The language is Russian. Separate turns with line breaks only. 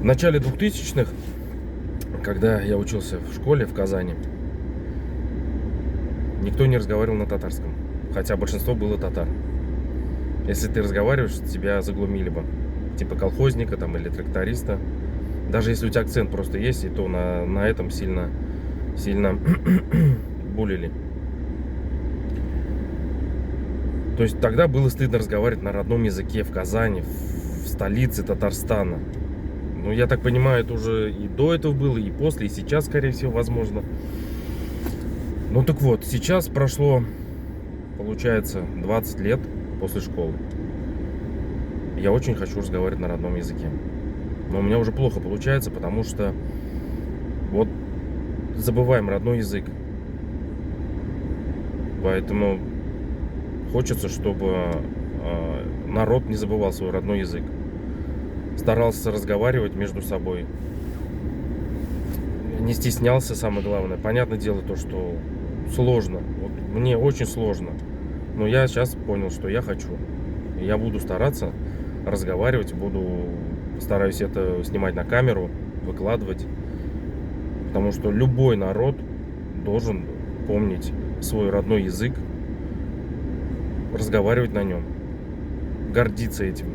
В начале 2000-х, когда я учился в школе в Казани, никто не разговаривал на татарском, хотя большинство было татар. Если ты разговариваешь, тебя заглумили бы, типа колхозника там или тракториста. Даже если у тебя акцент просто есть, и то на этом сильно булили. То есть тогда было стыдно разговаривать на родном языке в Казани, в столице Татарстана. Ну, я так понимаю, это уже и до этого было, и после, и сейчас, скорее всего, возможно. Ну так вот, сейчас прошло, получается, 20 лет после школы. Я очень хочу разговаривать на родном языке. Но у меня уже плохо получается, потому что вот забываем родной язык. Поэтому хочется, чтобы народ не забывал свой родной язык. Старался разговаривать между собой. Не стеснялся, самое главное. Понятное дело то, что сложно. Вот мне очень сложно. Но я сейчас понял, что я хочу. И я буду стараться разговаривать, стараюсь это снимать на камеру, выкладывать. Потому что любой народ должен помнить свой родной язык, разговаривать на нем, гордиться этим.